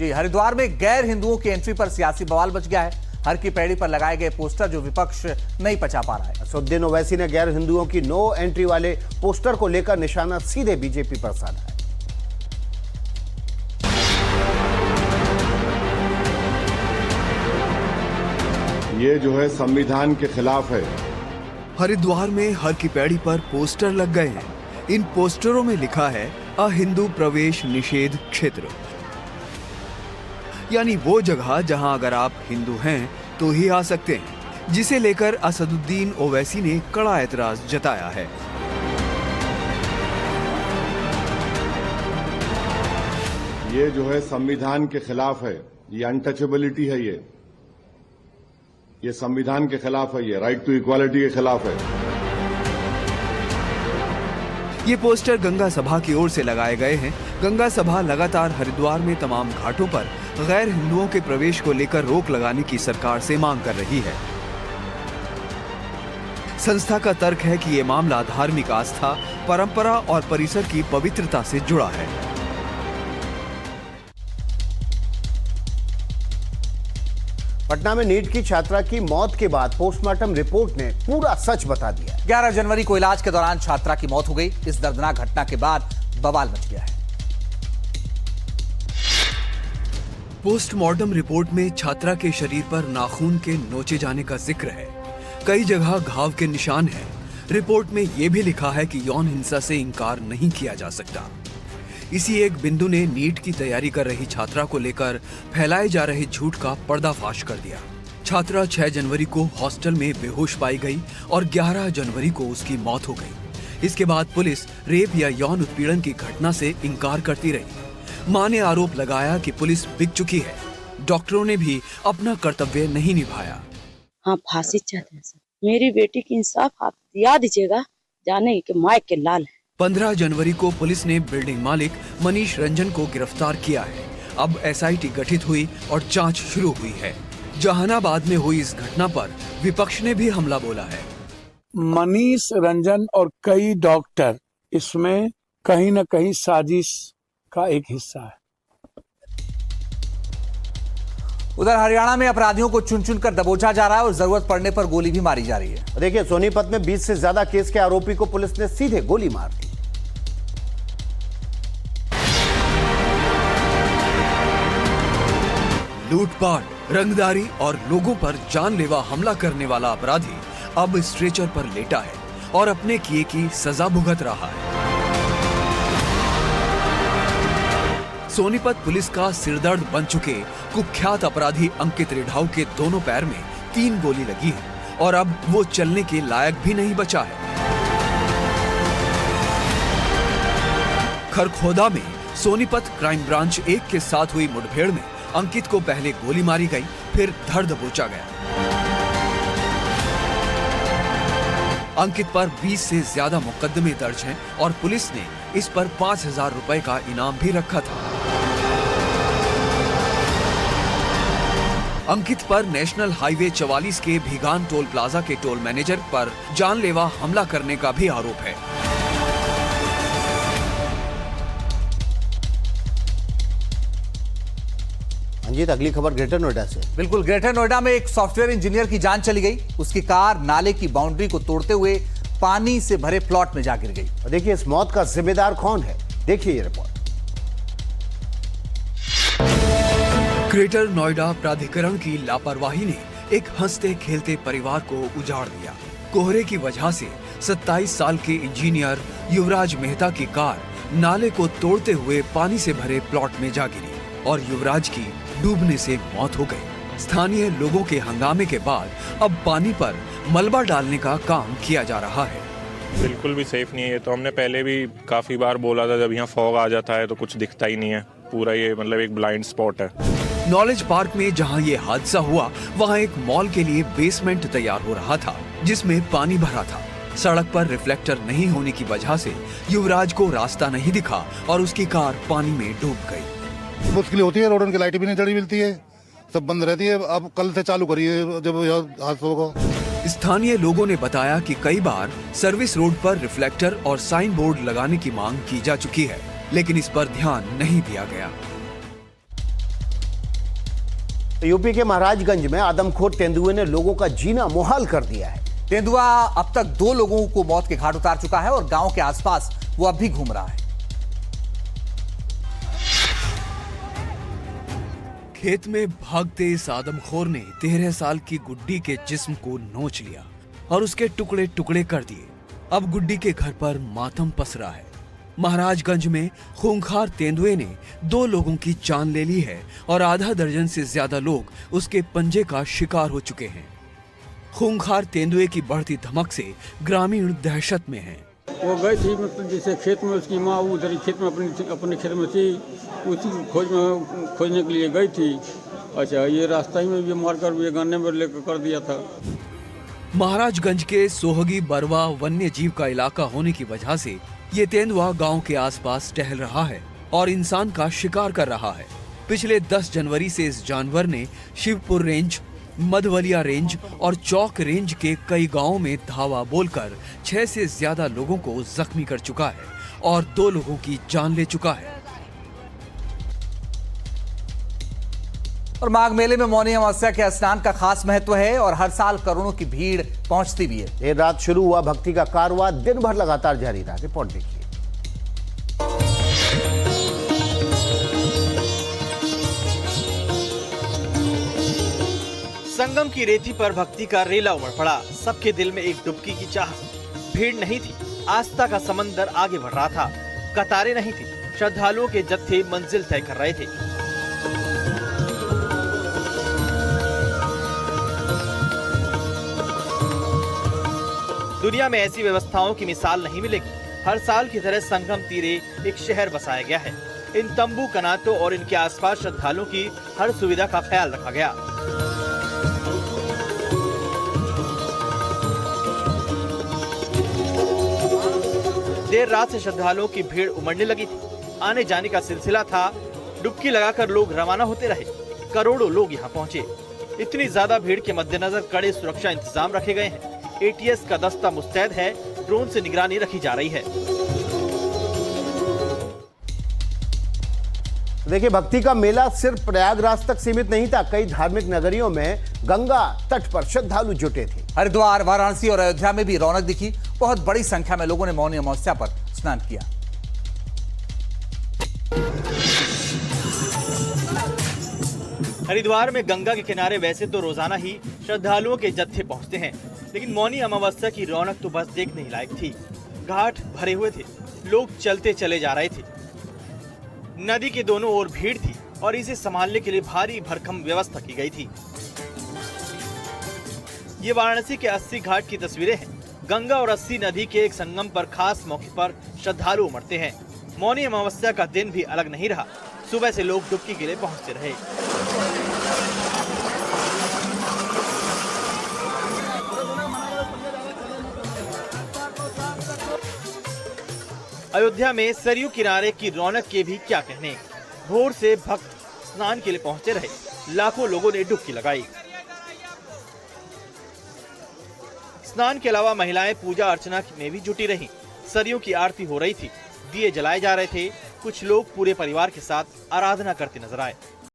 जी, हरिद्वार में गैर हिंदुओं की एंट्री पर सियासी बवाल बच गया है। हर की पैड़ी पर लगाए गए पोस्टर जो विपक्ष नहीं पचा पा रहा है। असदुद्दीन ओवैसी ने गैर हिंदुओं की नो एंट्री वाले पोस्टर को लेकर निशाना सीधे बीजेपी पर साधा है। ये जो है संविधान के खिलाफ है। हरिद्वार में हर की पैड़ी पर पोस्टर लग गए हैं। इन पोस्टरों में लिखा है अहिंदू प्रवेश निषेध क्षेत्र, यानी वो जगह जहां अगर आप हिंदू हैं तो ही आ सकते हैं, जिसे लेकर असदुद्दीन ओवैसी ने कड़ा एतराज जताया है। ये जो है संविधान के खिलाफ है, ये अनटचेबिलिटी है, ये संविधान के खिलाफ है, ये राइट टू इक्वालिटी के खिलाफ है। ये पोस्टर गंगा सभा की ओर से लगाए गए हैं। गंगा सभा लगातार हरिद्वार में तमाम घाटों पर गैर हिंदुओं के प्रवेश को लेकर रोक लगाने की सरकार से मांग कर रही है। संस्था का तर्क है कि ये मामला धार्मिक आस्था, परंपरा और परिसर की पवित्रता से जुड़ा है। पटना में नीट की छात्रा की मौत के बाद पोस्टमार्टम रिपोर्ट ने पूरा सच बता दिया। 11 जनवरी को इलाज के दौरान छात्रा की मौत हो गई। इस दर्दनाक घटना के बाद बवाल मच गया है। पोस्टमार्टम रिपोर्ट में छात्रा के शरीर पर नाखून के नोचे जाने का जिक्र है। कई जगह घाव के निशान हैं। रिपोर्ट में यह भी लिखा है कि यौन हिंसा से इंकार नहीं किया जा सकता। इसी एक बिंदु ने नीट की तैयारी कर रही छात्रा को लेकर फैलाए जा रहे झूठ का पर्दाफाश कर दिया। छात्रा 6 जनवरी को हॉस्टल में बेहोश पाई गई और 11 जनवरी को उसकी मौत हो गई। इसके बाद पुलिस रेप या यौन उत्पीड़न की घटना से इंकार करती रही। मां ने आरोप लगाया कि पुलिस बिक चुकी है। डॉक्टरों ने भी अपना कर्तव्य नहीं निभाया। हाँ, फांसी चाहते हैं सर। मेरी बेटी की इंसाफ आप दिया दीजिएगा, जाने के माय के लाल है। 15 जनवरी को पुलिस ने बिल्डिंग मालिक मनीष रंजन को गिरफ्तार किया है। अब एसआईटी गठित हुई और जांच शुरू हुई है। जहानाबाद में हुई इस घटना पर विपक्ष ने भी हमला बोला है। मनीष रंजन और कई डॉक्टर इसमें कहीं न कहीं साजिश का एक हिस्सा है। उधर हरियाणा में अपराधियों को चुन चुन कर दबोचा जा रहा है और जरूरत पड़ने पर गोली भी मारी जा रही है। देखिए, सोनीपत में 20 से ज्यादा केस के आरोपी को पुलिस ने सीधे गोली मार दी। लूटपाट, रंगदारी और लोगों पर जानलेवा हमला करने वाला अपराधी अब स्ट्रेचर पर लेटा है और अपने किए की सजा भुगत रहा है। सोनीपत पुलिस का सिरदर्द बन चुके कुख्यात अपराधी अंकित रिढ़ाऊ के दोनों पैर में 3 गोली लगी है और अब वो चलने के लायक भी नहीं बचा है। खरखोदा में सोनीपत क्राइम ब्रांच 1 के साथ हुई मुठभेड़ में अंकित को पहले गोली मारी गई, फिर धड़ दबोचा गया। अंकित पर 20 से ज्यादा मुकदमे दर्ज हैं और पुलिस ने इस पर 5,000 रुपए का इनाम भी रखा था। अंकित पर नेशनल हाईवे 44 के भीगान टोल प्लाजा के टोल मैनेजर पर जानलेवा हमला करने का भी आरोप है। अंजित, अगली खबर ग्रेटर नोएडा से। बिल्कुल, ग्रेटर नोएडा में एक सॉफ्टवेयर इंजीनियर की जान चली गई। उसकी कार नाले की बाउंड्री को तोड़ते हुए पानी से भरे प्लॉट में जा गिर गई। और देखिए, इस मौत का जिम्मेदार कौन है, देखिए ये रिपोर्ट। ग्रेटर नोएडा प्राधिकरण की लापरवाही ने एक हंसते खेलते परिवार को उजाड़ दिया। कोहरे की वजह से 27 साल के इंजीनियर युवराज मेहता की कार नाले को तोड़ते हुए पानी से भरे प्लॉट में जा गिरी और युवराज की डूबने से मौत हो गई। स्थानीय लोगों के हंगामे के बाद अब पानी पर मलबा डालने का काम किया जा रहा है। बिल्कुल भी सेफ नहीं है। ये तो हमने पहले भी काफी बार बोला था, जब यहाँ फॉग आ जाता है तो कुछ दिखता ही नहीं है। पूरा ये मतलब एक ब्लाइंड स्पॉट है। नॉलेज पार्क में जहां ये हादसा हुआ, वहां एक मॉल के लिए बेसमेंट तैयार हो रहा था, जिसमें पानी भरा था। सड़क पर रिफ्लेक्टर नहीं होने की वजह से युवराज को रास्ता नहीं दिखा और उसकी कार पानी में डूब गई। मुश्किल होती है, रोड की लाइट भी नहीं जड़ी मिलती है, सब बंद रहती है। अब कल से चालू करिए जब हादसा होगा। स्थानीय लोगों ने बताया कि कई बार सर्विस रोड पर रिफ्लेक्टर और साइन बोर्ड लगाने की मांग की जा चुकी है, लेकिन इस पर ध्यान नहीं दिया गया। यूपी के महाराजगंज में आदमखोर तेंदुए ने लोगों का जीना मुहाल कर दिया है। तेंदुआ अब तक 2 लोगों को मौत के घाट उतार चुका है और गांव के आसपास वो अब भी घूम रहा है। खेत में भागते इस आदमखोर ने 13 साल की गुड्डी के जिस्म को नोच लिया और उसके टुकड़े टुकड़े कर दिए। अब गुड्डी के घर पर मातम पसरा है। महाराजगंज में खूंखार तेंदुए ने 2 लोगों की जान ले ली है और आधा दर्जन से ज्यादा लोग उसके पंजे का शिकार हो चुके हैं। खूंखार तेंदुए की बढ़ती धमक से ग्रामीण दहशत में हैं। वो गई थी, मतलब जैसे खेत में उसकी माँ उधर खेत में अपने खेत में थी, उसी खोजने के लिए गई थी। अच्छा, ये रास्ता ही में भी मारकर ये गन्ने में लेकर कर दिया था। महाराजगंज के सोहगी बरवा वन्य जीव का इलाका होने की वजह से ये तेंदुआ गांव के आसपास टहल रहा है और इंसान का शिकार कर रहा है। पिछले 10 जनवरी से इस जानवर ने शिवपुर रेंज, मधवलिया रेंज और चौक रेंज के कई गांवों में धावा बोलकर 6 से ज्यादा लोगों को जख्मी कर चुका है और 2 लोगों की जान ले चुका है। और माघ मेले में मौनी अमावस्या के स्नान का खास महत्व है और हर साल करोड़ों की भीड़ पहुंचती भी है। देर रात शुरू हुआ भक्ति का कारवां दिन भर लगातार जारी रहा। रिपोर्ट देखिए। संगम की रेती पर भक्ति का रेला उमड़ पड़ा। सबके दिल में एक डुबकी की चाह। भीड़ नहीं थी, आस्था का समंदर आगे बढ़ रहा था। कतारें नहीं थी, श्रद्धालुओं के जत्थे मंजिल तय कर रहे थे। दुनिया में ऐसी व्यवस्थाओं की मिसाल नहीं मिलेगी। हर साल की तरह संगम तीरे एक शहर बसाया गया है। इन तंबू, कनातों और इनके आसपास श्रद्धालुओं की हर सुविधा का ख्याल रखा गया। देर रात से श्रद्धालुओं की भीड़ उमड़ने लगी थी। आने जाने का सिलसिला था। डुबकी लगाकर लोग रवाना होते रहे। करोड़ों लोग यहाँ पहुँचे। इतनी ज्यादा भीड़ के मद्देनजर कड़े सुरक्षा इंतजाम रखे गए हैं। एटीएस का दस्ता मुस्तैद है। ड्रोन से निगरानी रखी जा रही है। देखिए, भक्ति का मेला सिर्फ प्रयागराज तक सीमित नहीं था। कई धार्मिक नगरियों में गंगा तट पर श्रद्धालु जुटे थे। हरिद्वार, वाराणसी और अयोध्या में भी रौनक दिखी। बहुत बड़ी संख्या में लोगों ने मौनी अमावस्या पर स्नान किया। हरिद्वार में गंगा के किनारे वैसे तो रोजाना ही श्रद्धालुओं के जत्थे पहुंचते हैं, लेकिन मौनी अमावस्या की रौनक तो बस देखने ही लायक थी। घाट भरे हुए थे, लोग चलते चले जा रहे थे। नदी के दोनों ओर भीड़ थी और इसे संभालने के लिए भारी भरकम व्यवस्था की गई थी। ये वाराणसी के 80 घाट की तस्वीरें हैं। गंगा और 80 नदी के एक संगम पर खास मौके पर श्रद्धालु उमड़ते हैं। मौनी अमावस्या का दिन भी अलग नहीं रहा। सुबह से लोग डुबकी के लिए पहुंचते रहे। अयोध्या में सरयू किनारे की रौनक के भी क्या कहने। भोर से भक्त स्नान के लिए पहुंचे रहे। लाखों लोगों ने डुबकी लगाई। स्नान के अलावा महिलाएं पूजा अर्चना में भी जुटी रहीं। सरयू की आरती हो रही थी, दिए जलाए जा रहे थे। कुछ लोग पूरे परिवार के साथ आराधना करते नजर आए।